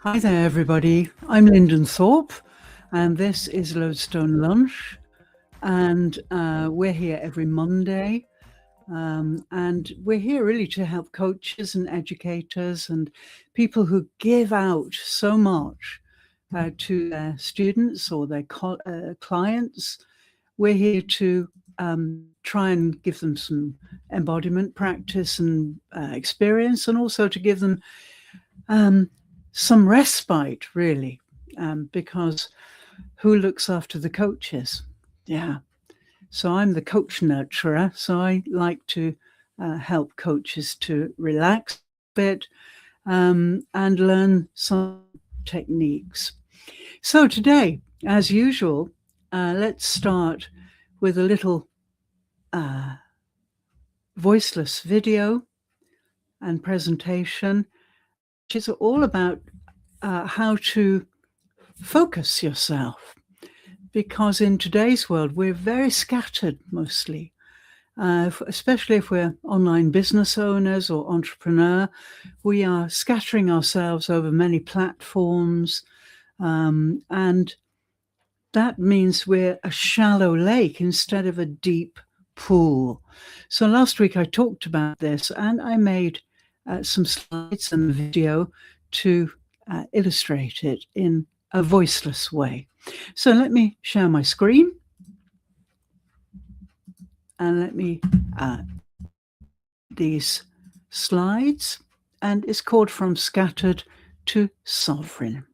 Hi there, everybody. I'm Linden Thorp, and this is Lodestone Lunch. And we're here every Monday. And we're here really to help coaches and educators and people who give out so much to their students or their clients. We're here to try and give them some embodiment practice and experience, and also to give them some respite, really, because who looks after the coaches? Yeah. So I'm the coach nurturer. So I like to help coaches to relax a bit and learn some techniques. So today, as usual, let's start with a little voiceless video and presentation, which is all about how to focus yourself, because in today's world we're very scattered mostly, especially if we're online business owners or entrepreneur. We are scattering ourselves over many platforms, and that means we're a shallow lake instead of a deep pool. So last week I talked about this, and I made some slides and a video to illustrate it in a voiceless way. So let me share my screen, and let me these slides, and it's called From Scattered to Sovereign.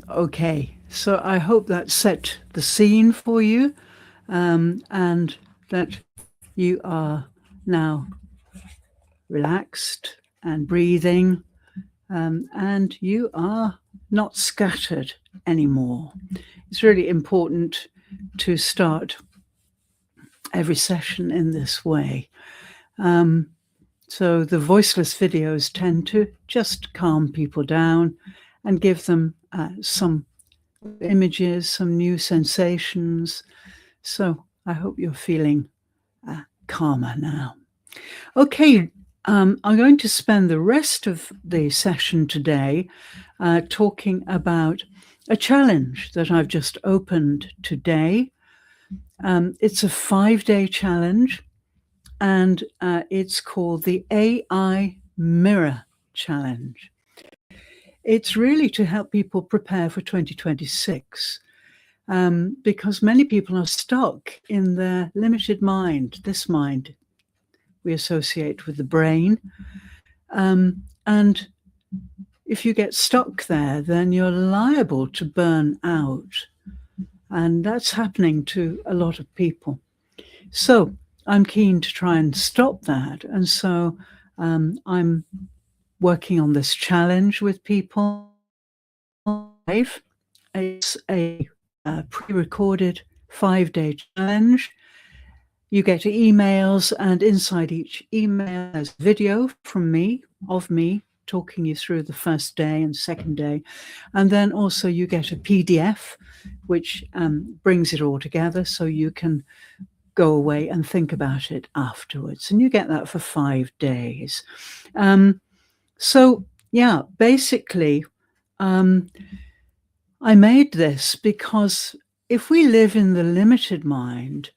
Okay, so I hope that set the scene for you, and that you are now relaxed and breathing, and you are not scattered anymore. It's really important to start every session in this way. So the voiceless videos tend to just calm people down and give them some images, some new sensations. So I hope you're feeling calmer now. Okay, I'm going to spend the rest of the session today talking about a challenge that I've just opened today. It's a 5-day challenge, and it's called the AI Mirror Challenge. It's really to help people prepare for 2026, because many people are stuck in their limited mind, this mind we associate with the brain. And if you get stuck there, then you're liable to burn out. And that's happening to a lot of people. So I'm keen to try and stop that. And so I'm working on this challenge with people. It's a pre-recorded 5-day challenge. You get emails, and inside each email there's video from me, of me, talking you through the first day and second day. And then also you get a PDF, which brings it all together so you can go away and think about it afterwards. And you get that for 5 days. So, yeah, basically, I made this because if we live in the limited mind,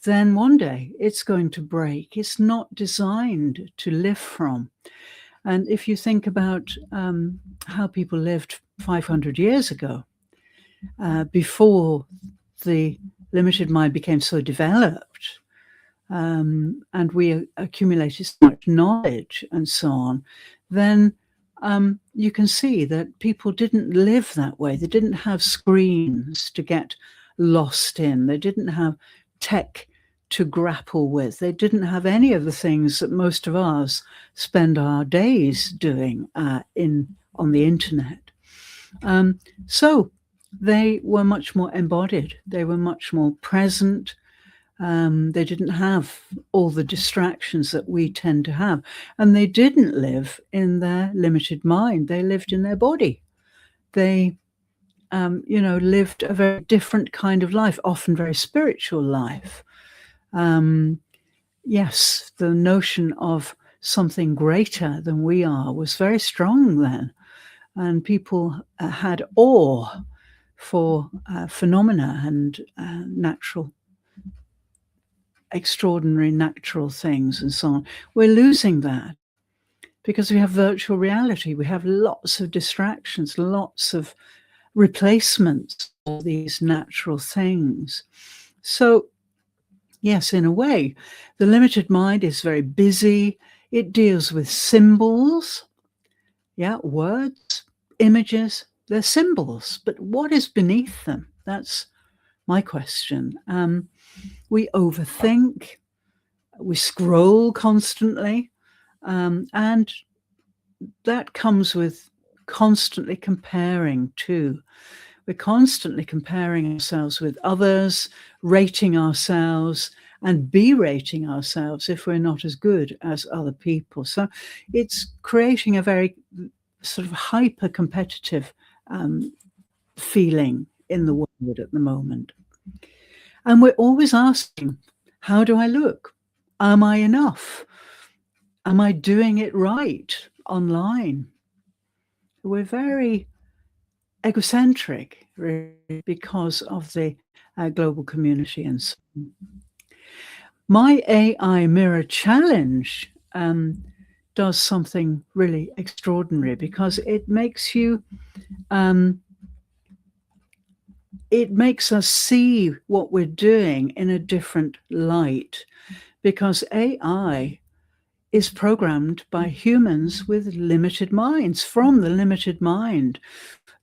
then one day it's going to break. It's not designed to live from. And if you think about how people lived 500 years ago, before the limited mind became so developed, and we accumulated so much knowledge and so on, then you can see that people didn't live that way. They didn't have screens to get lost in. They didn't have tech to grapple with. They didn't have any of the things that most of us spend our days doing on the internet. So they were much more embodied. They were much more present. They didn't have all the distractions that we tend to have. And they didn't live in their limited mind. They lived in their body. They, lived a very different kind of life, often very spiritual life. Yes, the notion of something greater than we are was very strong then. And people had awe for phenomena and extraordinary natural things and so on. We're losing that because we have virtual reality. We have lots of distractions, lots of replacements for these natural things. So yes, in a way, the limited mind is very busy. It deals with symbols, words, images. They're symbols, but what is beneath them? That's my question. We overthink, we scroll constantly, and that comes with constantly comparing too. We're constantly comparing ourselves with others, rating ourselves, and berating ourselves if we're not as good as other people. So it's creating a very sort of hyper-competitive feeling in the world at the moment. And we're always asking, how do I look? Am I enough? Am I doing it right online? We're very egocentric, really, because of the global community and so on. My AI Mirror Challenge does something really extraordinary because it makes you, it makes us see what we're doing in a different light, because AI is programmed by humans with limited minds, from the limited mind.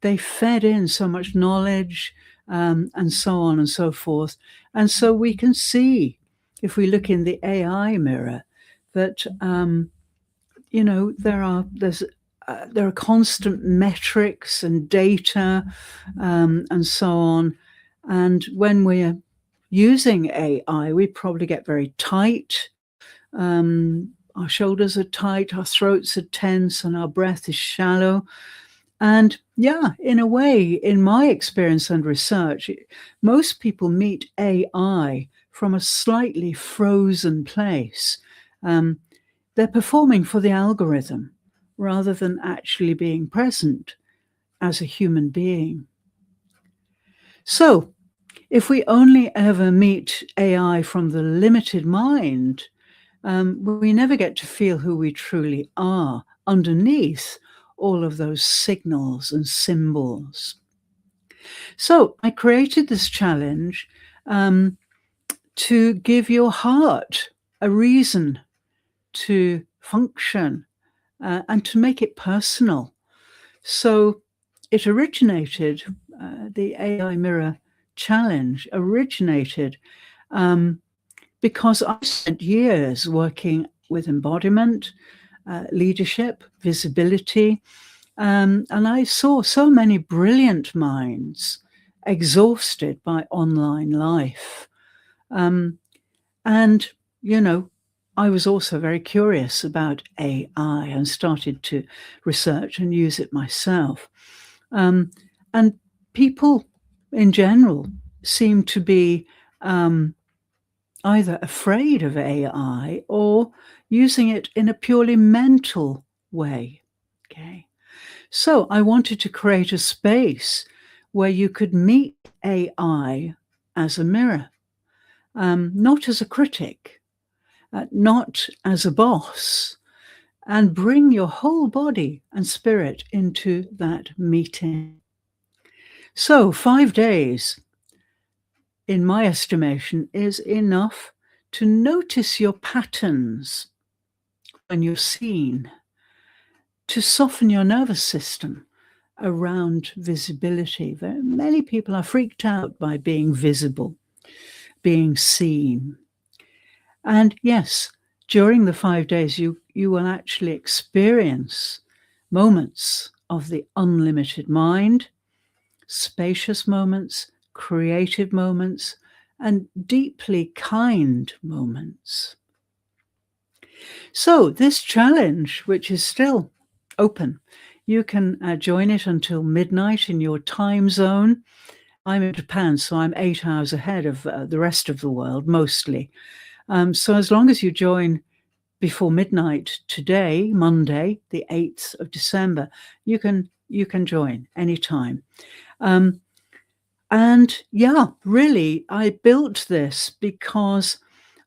they fed in so much knowledge, and so on and so forth. And so we can see, if we look in the AI mirror, that there are constant metrics and data, and so on. And when we're using AI, we probably get very tight. Our shoulders are tight, our throats are tense, and our breath is shallow. And yeah, in a way, in my experience and research, most people meet AI from a slightly frozen place. They're performing for the algorithm rather than actually being present as a human being. So, if we only ever meet AI from the limited mind, we never get to feel who we truly are underneath all of those signals and symbols. So I created this challenge to give your heart a reason to function, and to make it personal. So it originated, the AI Mirror Challenge originated because I spent years working with embodiment, leadership, visibility, and I saw so many brilliant minds exhausted by online life. And, I was also very curious about AI and started to research and use it myself. And people in general seem to be either afraid of AI or using it in a purely mental way. Okay. So I wanted to create a space where you could meet AI as a mirror, not as a critic, not as a boss, and bring your whole body and spirit into that meeting. So 5 days, in my estimation, is enough to notice your patterns when you're seen, to soften your nervous system around visibility. Many people are freaked out by being visible, being seen. And yes, during the 5 days, you will actually experience moments of the unlimited mind, spacious moments, creative moments, and deeply kind moments. So this challenge, which is still open, you can join it until midnight in your time zone. I'm in Japan, so I'm 8 hours ahead of the rest of the world, mostly. So as long as you join before midnight today, Monday, the 8th of December, you can join anytime. And yeah, really, I built this because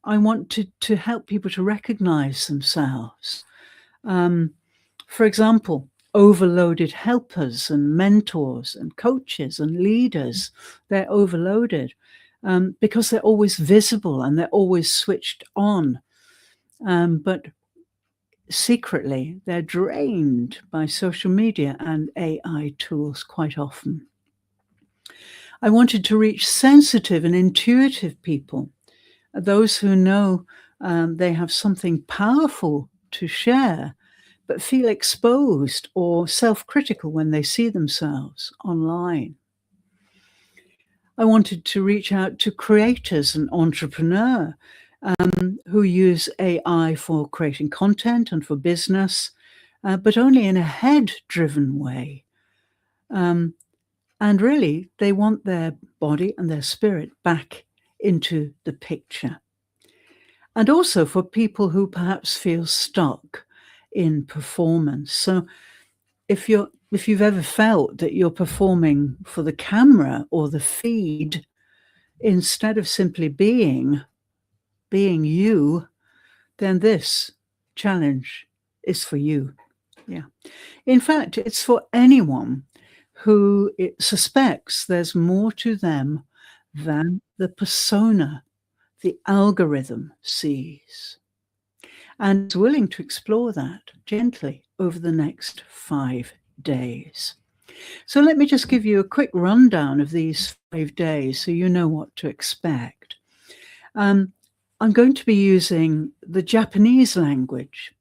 I want to help people to recognize themselves. For example, overloaded helpers and mentors and coaches and leaders, they're overloaded because they're always visible and they're always switched on. But secretly, they're drained by social media and AI tools quite often. I wanted to reach sensitive and intuitive people, those who know they have something powerful to share, but feel exposed or self-critical when they see themselves online. I wanted to reach out to creators and entrepreneurs who use AI for creating content and for business, but only in a head-driven way. And really, they want their body and their spirit back into the picture. And also for people who perhaps feel stuck in performance. So if you've ever felt that you're performing for the camera or the feed instead of simply being you, then this challenge is for you. Yeah. In fact, it's for anyone who suspects there's more to them than the persona the algorithm sees, and is willing to explore that gently over the next 5 days. So let me just give you a quick rundown of these 5 days so you know what to expect. Um, I'm going to be using the Japanese language,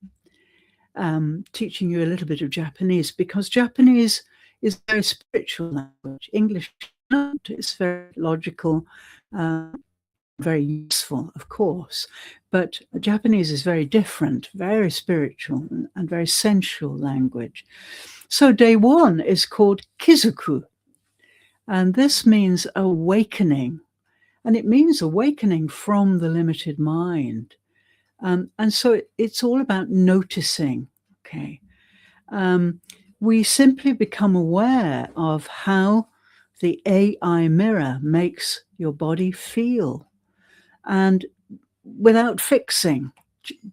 teaching you a little bit of Japanese, because Japanese is a very spiritual language. English is not. It's very logical, very useful, of course, but Japanese is very different, very spiritual and very sensual language. So day 1 is called Kizuku, and this means awakening, and it means awakening from the limited mind. And so it's all about noticing, okay? We simply become aware of how the AI mirror makes your body feel, and without fixing,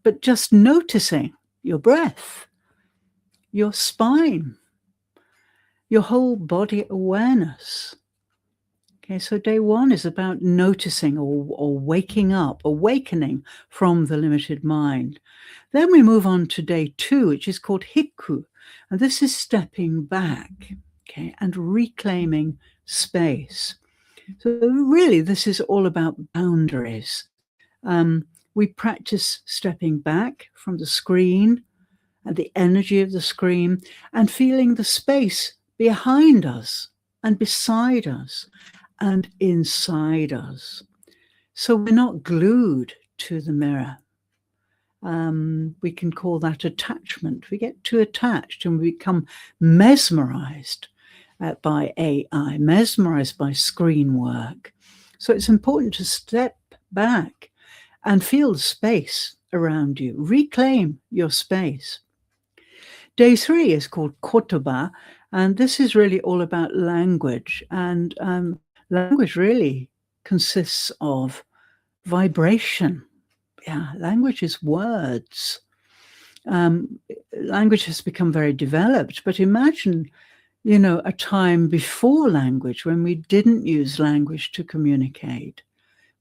but just noticing your breath, your spine, your whole body awareness. Okay, so day 1 is about noticing or waking up, awakening from the limited mind. Then we move on to day 2, which is called Hikku, and this is stepping back, okay, and reclaiming space. So really, this is all about boundaries. We practice stepping back from the screen and the energy of the screen and feeling the space behind us and beside us and inside us. So we're not glued to the mirror. We can call that attachment. We get too attached and we become mesmerized by AI, mesmerized by screen work. So it's important to step back and feel the space around you. Reclaim your space. Day 3 is called kotoba, and this is really all about language. And language really consists of vibration. Yeah, language is words. Language has become very developed, but imagine, a time before language when we didn't use language to communicate.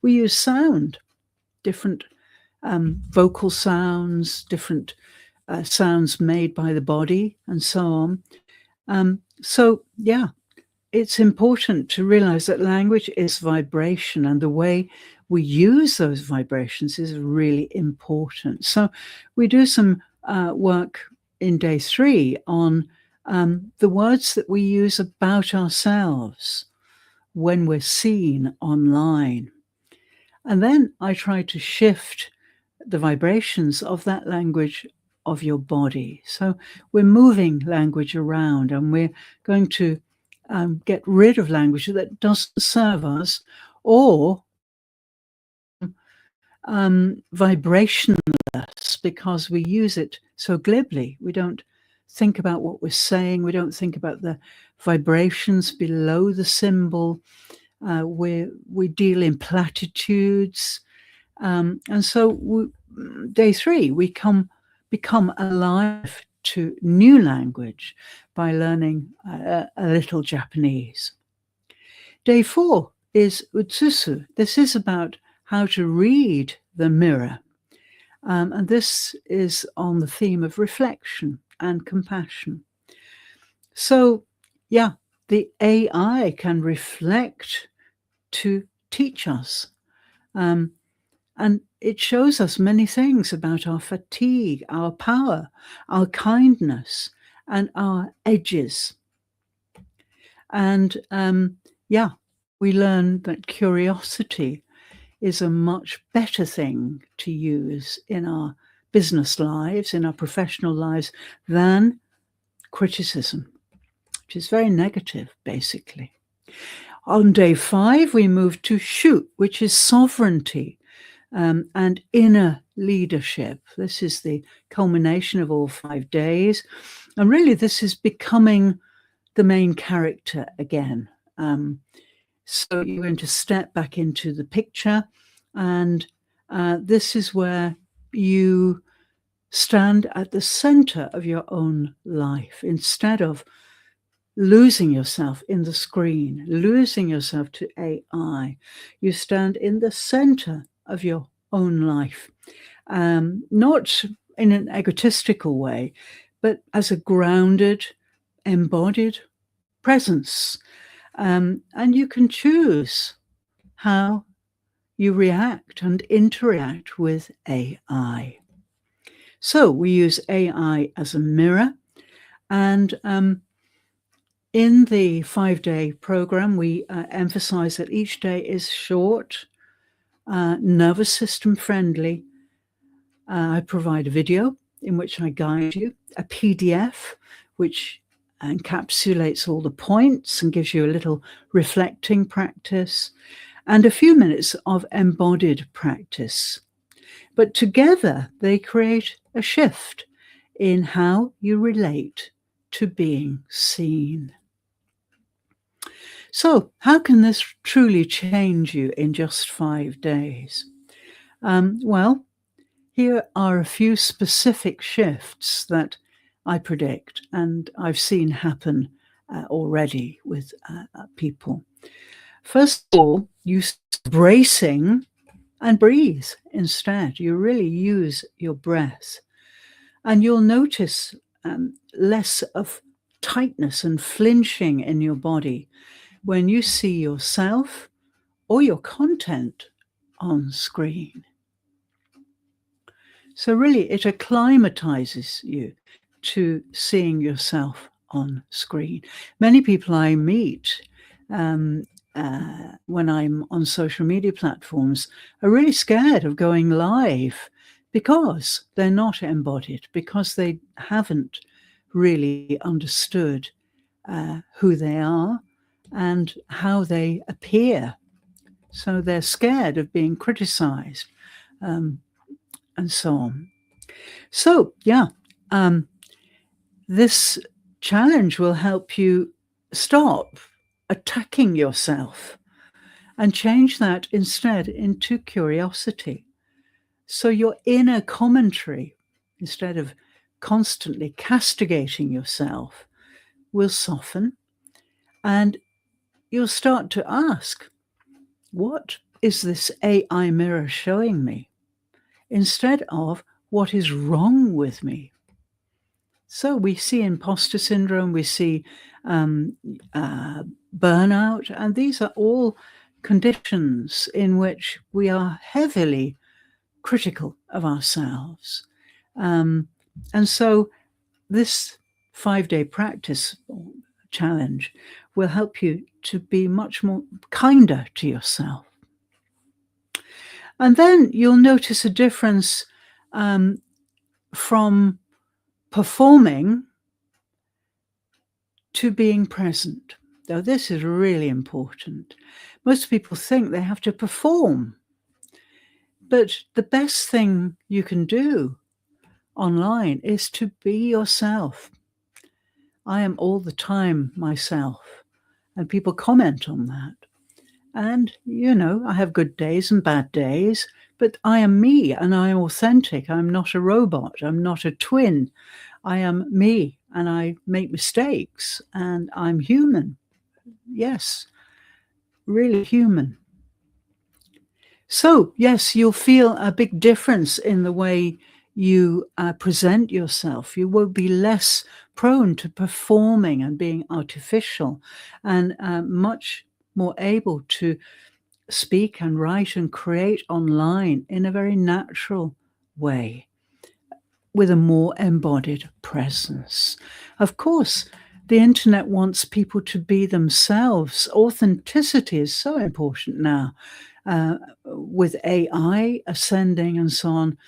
We use sound, different vocal sounds, different sounds made by the body, and so on. So, yeah, it's important to realize that language is vibration, and the way we use those vibrations is really important. So we do some work in day 3 on the words that we use about ourselves when we're seen online. And then I try to shift the vibrations of that language of your body. So we're moving language around, and we're going to get rid of language that doesn't serve us, or vibrationless, because we use it so glibly. We don't think about what we're saying. We don't think about the vibrations below the symbol. We deal in platitudes. And so day 3, we become alive to new language by learning a little Japanese. Day 4 is utsusu. This is about how to read the mirror. And this is on the theme of reflection and compassion. So, yeah, the AI can reflect to teach us. And it shows us many things about our fatigue, our power, our kindness, and our edges. And we learn that curiosity is a much better thing to use in our business lives, in our professional lives, than criticism, which is very negative, basically. On day 5, we move to Shu, which is sovereignty. And inner leadership. This is the culmination of all 5 days. And really, this is becoming the main character again. So you're going to step back into the picture, and this is where you stand at the center of your own life instead of losing yourself in the screen, losing yourself to AI. You stand in the center of your own life, not in an egotistical way, but as a grounded, embodied presence. And you can choose how you react and interact with AI. So we use AI as a mirror, and in the 5-day program, we emphasize that each day is short, nervous system friendly. I provide a video in which I guide you, a PDF which encapsulates all the points and gives you a little reflecting practice, and a few minutes of embodied practice. But together they create a shift in how you relate to being seen. So, how can this truly change you in just 5 days? Well, here are a few specific shifts that I predict and I've seen happen already with people. First of all, you start bracing and breathe instead. You really use your breath. And you'll notice less of tightness and flinching in your body when you see yourself or your content on screen. So really, it acclimatizes you to seeing yourself on screen. Many people I meet when I'm on social media platforms are really scared of going live because they're not embodied, because they haven't really understood who they are and how they appear. So they're scared of being criticized. And so on. So, this challenge will help you stop attacking yourself and change that instead into curiosity. So your inner commentary, instead of constantly castigating yourself, will soften, and you'll start to ask, what is this AI mirror showing me? Instead of, what is wrong with me? So we see imposter syndrome, we see burnout, and these are all conditions in which we are heavily critical of ourselves. And so this 5-day practice challenge will help you to be much more kinder to yourself. And then you'll notice a difference from performing to being present. Now, this is really important. Most people think they have to perform, but the best thing you can do online is to be yourself. I am all the time myself, and people comment on that. And, I have good days and bad days, but I am me and I am authentic. I'm not a robot. I'm not a twin. I am me and I make mistakes and I'm human. Yes, really human. So, yes, you'll feel a big difference in the way you present yourself. You will be less prone to performing and being artificial, and much more able to speak and write and create online in a very natural way with a more embodied presence. Of course, the internet wants people to be themselves. Authenticity is so important now with AI ascending and so on.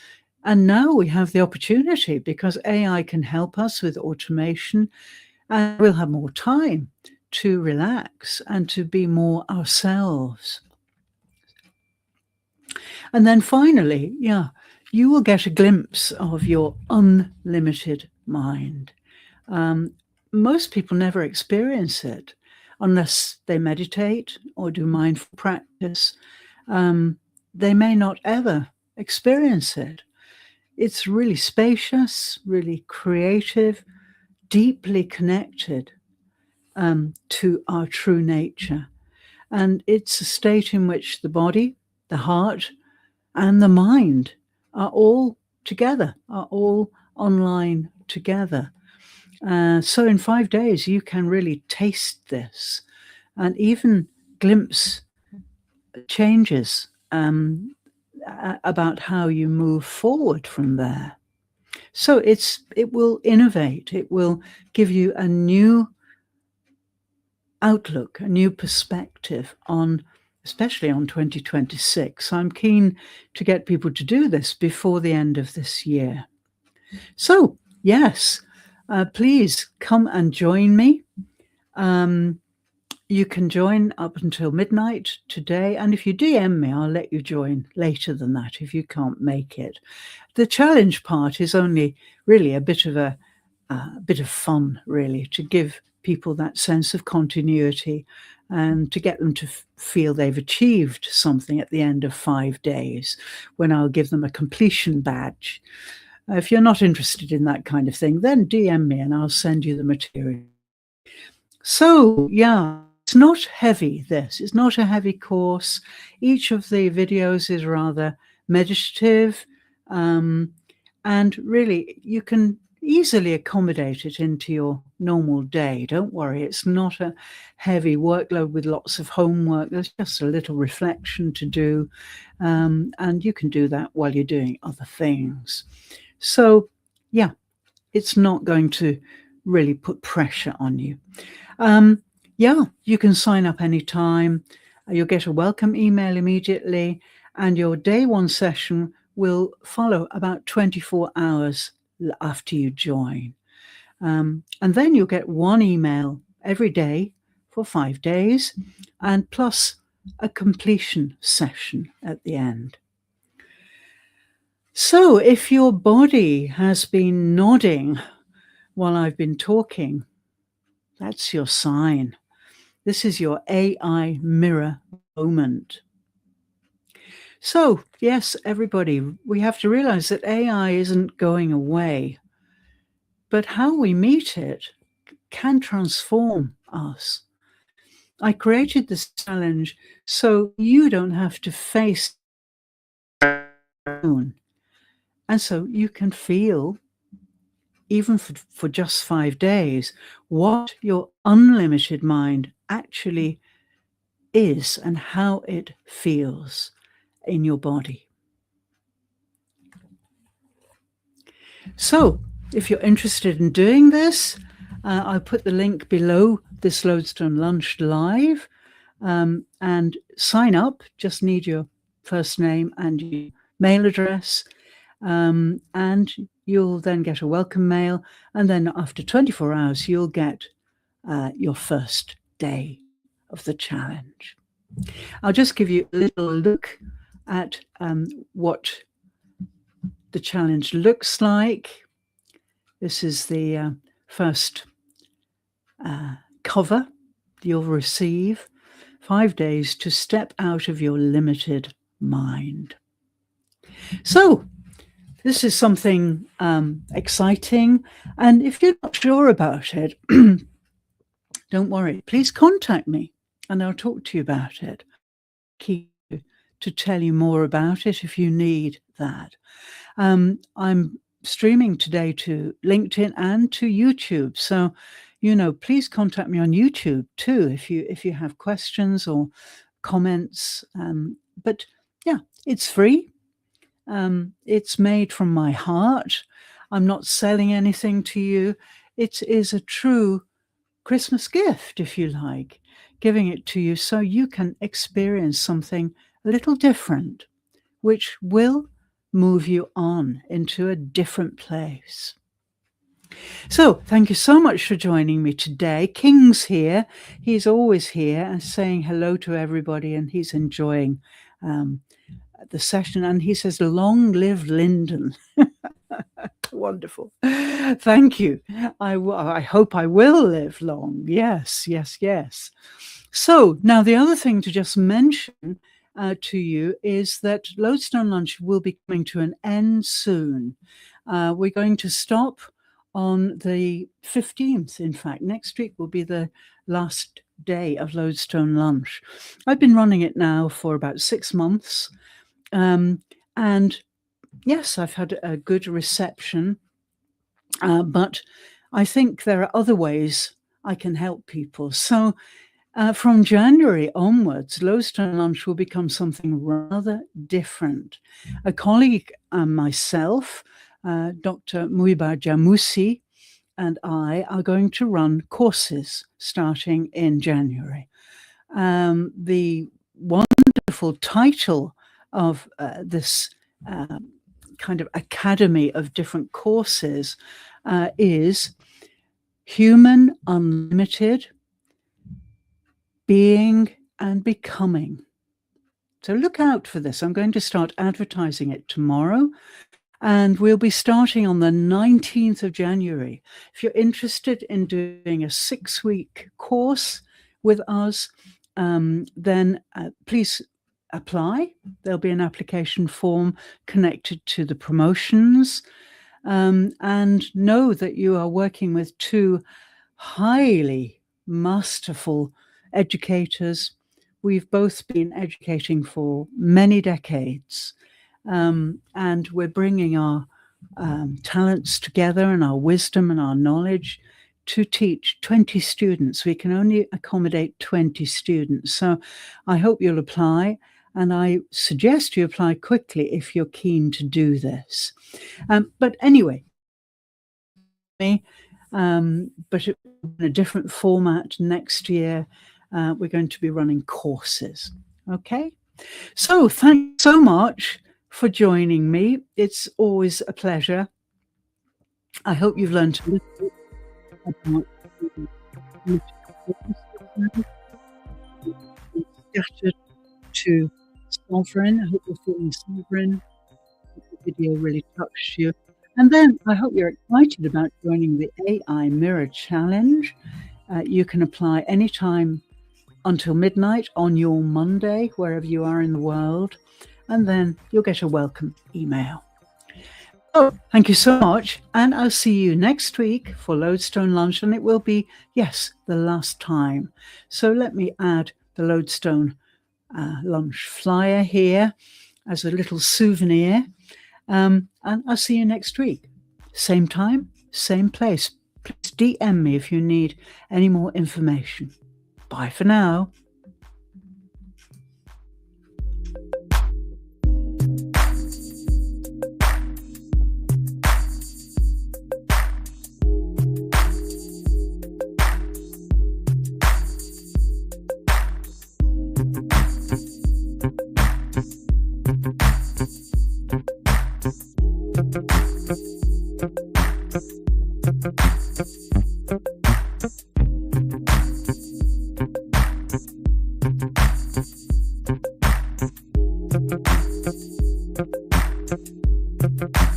And now we have the opportunity because AI can help us with automation, and we'll have more time to relax and to be more ourselves. And then finally, you will get a glimpse of your unlimited mind. Most people never experience it unless they meditate or do mindful practice. They may not ever experience it. It's really spacious, really creative, deeply connected to our true nature. And it's a state in which the body, the heart, and the mind are all together, are all online together. So in 5 days, you can really taste this and even glimpse changes about how you move forward from there. So it will innovate. It will give you a new outlook, a new perspective on, especially on 2026. I'm keen to get people to do this before the end of this year. So yes, please come and join me. You can join up until midnight today, and if you DM me, I'll let you join later than that if you can't make it. The challenge part is only really a bit of fun, really, to give people that sense of continuity and to get them to feel they've achieved something at the end of 5 days, when I'll give them a completion badge. If you're not interested in that kind of thing, then DM me and I'll send you the material. So yeah, it's not heavy, this. It's not a heavy course. Each of the videos is rather meditative, and really you can easily accommodate it into your normal day. Don't worry, it's not a heavy workload with lots of homework. There's just a little reflection to do, and you can do that while you're doing other things. So yeah, it's not going to really put pressure on you. Yeah, you can sign up anytime. You'll get a welcome email immediately, and your day one session will follow about 24 hours after you join. And then you'll get one email every day for 5 days, and plus a completion session at the end. So if your body has been nodding while I've been talking, that's your sign. This is your AI mirror moment. So, yes, everybody, we have to realize that AI isn't going away, but how we meet it can transform us. I created this challenge so you don't have to face it alone. And so you can feel, even for just 5 days, what your unlimited mind actually is and how it feels in your body. So if you're interested in doing this, I'll put the link below this Lodestone Lunch live, and sign up. Just need your first name and your mail address, and you'll then get a welcome mail, and then after 24 hours you'll get your first day of the challenge. I'll just give you a little look at what the challenge looks like. This is the first cover you'll receive. 5 days to step out of your limited mind. So this is something exciting, and if you're not sure about it, don't worry, please contact me and I'll talk to you about it. Keen to tell you more about it if you need that. I'm streaming today to LinkedIn and to YouTube, so please contact me on YouTube too if you have questions or comments. But yeah, it's free. It's made from my heart. I'm not selling anything to you. It is a true Christmas gift, if you like, giving it to you so you can experience something a little different, which will move you on into a different place. So thank you so much for joining me today. King's here. He's always here and saying hello to everybody, and he's enjoying the session, and he says, "Long live Linden." Wonderful. Thank you. I hope I will live long. Yes, yes, yes. So now the other thing to just mention to you is that Lodestone Lunch will be coming to an end soon. We're going to stop on the 15th. In fact, next week will be the last day of Lodestone Lunch. I've been running it now for about 6 months. And yes, I've had a good reception, but I think there are other ways I can help people. So from January onwards, Lodestone Lunch will become something rather different. A colleague and myself, Dr. Muiba Jamusi, and I are going to run courses starting in January. The wonderful title of this kind of academy of different courses is Human Unlimited Being and Becoming. So look out for this. I'm going to start advertising it tomorrow, and we'll be starting on the 19th of January. If you're interested in doing a 6-week course with us, then please apply. There'll be an application form connected to the promotions, and know that you are working with 2 highly masterful educators. We've both been educating for many decades, and we're bringing our talents together and our wisdom and our knowledge to teach 20 students. We can only accommodate 20 students. So I hope you'll apply, and I suggest you apply quickly if you're keen to do this. But anyway, but in a different format next year. We're going to be running courses. Okay, so thanks so much for joining me. It's always a pleasure. I hope you've learned a little bit about scattered to sovereign. I hope you're feeling sovereign. The video really touched you. And then I hope you're excited about joining the AI Mirror Challenge. You can apply anytime until midnight on your Monday, wherever you are in the world, and then you'll get a welcome email. Oh, thank you so much, and I'll see you next week for Lodestone Lunch, and it will be, yes, the last time. So let me add the Lodestone Lunch flyer here as a little souvenir, and I'll see you next week. Same time, same place. Please DM me if you need any more information. Bye for now. Thank you.